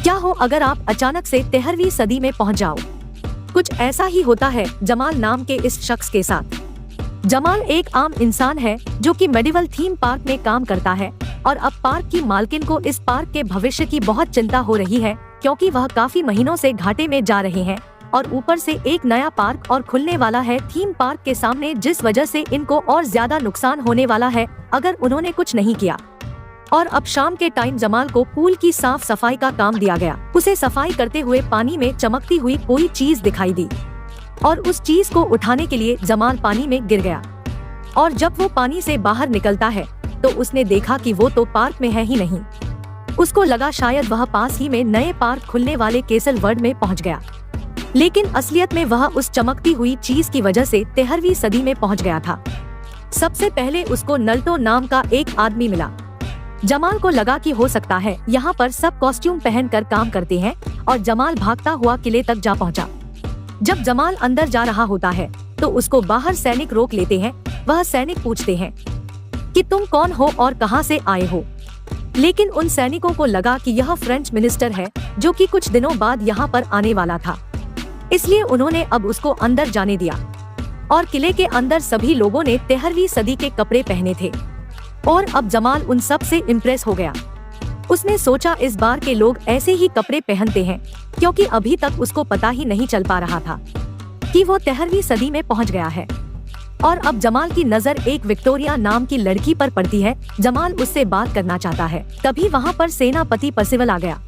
क्या हो अगर आप अचानक से 13वीं सदी में पहुंच जाओ। कुछ ऐसा ही होता है जमाल नाम के इस शख्स के साथ। जमाल एक आम इंसान है जो कि मेडिवल थीम पार्क में काम करता है और अब पार्क की मालकिन को इस पार्क के भविष्य की बहुत चिंता हो रही है, क्योंकि वह काफी महीनों से घाटे में जा रहे हैं और ऊपर से एक नया पार्क और खुलने वाला है थीम पार्क के सामने, जिस वजह से इनको और ज्यादा नुकसान होने वाला है अगर उन्होंने कुछ नहीं किया। और अब शाम के टाइम जमाल को पूल की साफ सफाई का काम दिया गया। उसे सफाई करते हुए पानी में चमकती हुई कोई चीज दिखाई दी और उस चीज को उठाने के लिए जमाल पानी में गिर गया। और जब वो पानी से बाहर निकलता है तो उसने देखा कि वो तो पार्क में है ही नहीं। उसको लगा शायद वह पास ही में नए पार्क खुलने वाले केसल वर्ल्ड में पहुंच गया, लेकिन असलियत में वह उस चमकती हुई चीज की वजह से 13वीं सदी में पहुंच गया था। सबसे पहले उसको नल्टो नाम का एक आदमी मिला। जमाल को लगा कि हो सकता है यहाँ पर सब कॉस्ट्यूम पहनकर काम करते हैं और जमाल भागता हुआ किले तक जा पहुँचा। जब जमाल अंदर जा रहा होता है तो उसको बाहर सैनिक रोक लेते हैं। वह सैनिक पूछते हैं कि तुम कौन हो और कहां से आए हो, लेकिन उन सैनिकों को लगा कि यह फ्रेंच मिनिस्टर है जो कि कुछ दिनों बाद यहाँ पर आने वाला था, इसलिए उन्होंने अब उसको अंदर जाने दिया। और किले के अंदर सभी लोगों ने 13वीं सदी के कपड़े पहने थे और अब जमाल उन सब से इम्प्रेस हो गया। उसने सोचा इस बार के लोग ऐसे ही कपड़े पहनते हैं, क्योंकि अभी तक उसको पता ही नहीं चल पा रहा था कि वो 13वीं सदी में पहुंच गया है। और अब जमाल की नजर एक विक्टोरिया नाम की लड़की पर पड़ती है। जमाल उससे बात करना चाहता है, तभी वहाँ पर सेनापति पर्सिवल आ गया।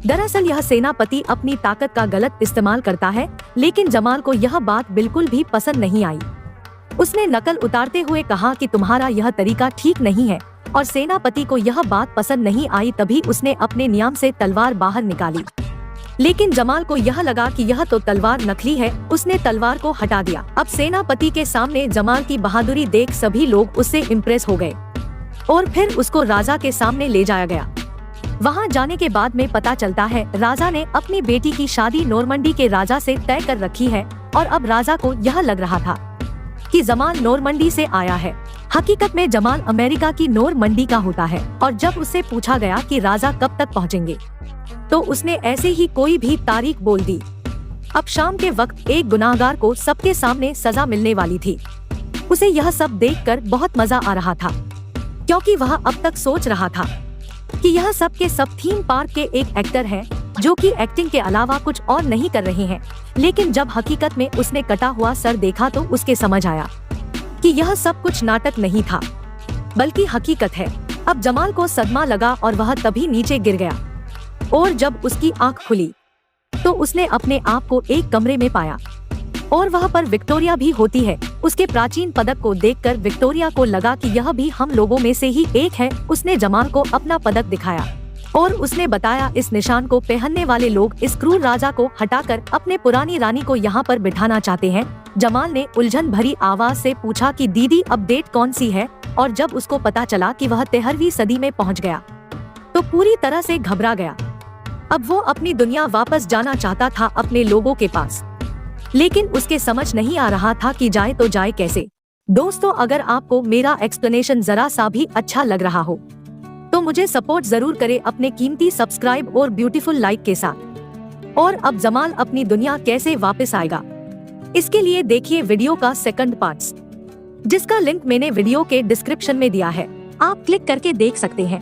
दरअसल यह सेनापति अपनी ताकत का गलत इस्तेमाल करता है, लेकिन जमाल को यह बात बिल्कुल भी पसंद नहीं आई। उसने नकल उतारते हुए कहा कि तुम्हारा यह तरीका ठीक नहीं है, और सेनापति को यह बात पसंद नहीं आई। तभी उसने अपने नियम से तलवार बाहर निकाली, लेकिन जमाल को यह लगा कि यह तो तलवार नकली है। उसने तलवार को हटा दिया। अब सेनापति के सामने जमाल की बहादुरी देख सभी लोग उससे इम्प्रेस हो गए और फिर उसको राजा के सामने ले जाया गया। वहाँ जाने के बाद में पता चलता है राजा ने अपनी बेटी की शादी नॉर्मंडी के राजा से तय कर रखी है, और अब राजा को यह लग रहा था कि जमाल नॉर्मंडी से आया है। हकीकत में जमाल अमेरिका की नॉर्मंडी का होता है। और जब उससे पूछा गया कि राजा कब तक पहुँचेंगे, तो उसने ऐसे ही कोई भी तारीख बोल दी। अब शाम के वक्त एक गुनाहगार को सबके सामने सजा मिलने वाली थी। उसे यह सब देखकर बहुत मजा आ रहा था, क्योंकि वह अब तक सोच रहा था कि यह सब के सब थीम पार्क के एक एक्टर हैं जो कि एक्टिंग के अलावा कुछ और नहीं कर रहे हैं। लेकिन जब हकीकत में उसने कटा हुआ सर देखा तो उसके समझ आया कि यह सब कुछ नाटक नहीं था, बल्कि हकीकत है। अब जमाल को सदमा लगा और वह तभी नीचे गिर गया, और जब उसकी आंख खुली तो उसने अपने आप को एक कमरे में पाया, और वहाँ पर विक्टोरिया भी होती है। उसके प्राचीन पदक को देखकर विक्टोरिया को लगा कि यह भी हम लोगों में से ही एक है। उसने जमाल को अपना पदक दिखाया और उसने बताया इस निशान को पहनने वाले लोग इस क्रूर राजा को हटाकर अपने पुरानी रानी को यहाँ पर बिठाना चाहते हैं। जमाल ने उलझन भरी आवाज से पूछा कि दीदी अपडेट कौन सी है, और जब उसको पता चला कि वह 13वीं सदी में पहुँच गया तो पूरी तरह से घबरा गया। अब वो अपनी दुनिया वापस जाना चाहता था अपने लोगों के पास, लेकिन उसके समझ नहीं आ रहा था कि जाए तो जाए कैसे। दोस्तों, अगर आपको मेरा एक्सप्लेनेशन जरा सा भी अच्छा लग रहा हो तो मुझे सपोर्ट जरूर करें अपने कीमती सब्सक्राइब और ब्यूटीफुल लाइक के साथ। और अब जमाल अपनी दुनिया कैसे वापस आएगा, इसके लिए देखिए वीडियो का सेकंड पार्ट, जिसका लिंक मैंने वीडियो के डिस्क्रिप्शन में दिया है। आप क्लिक करके देख सकते हैं।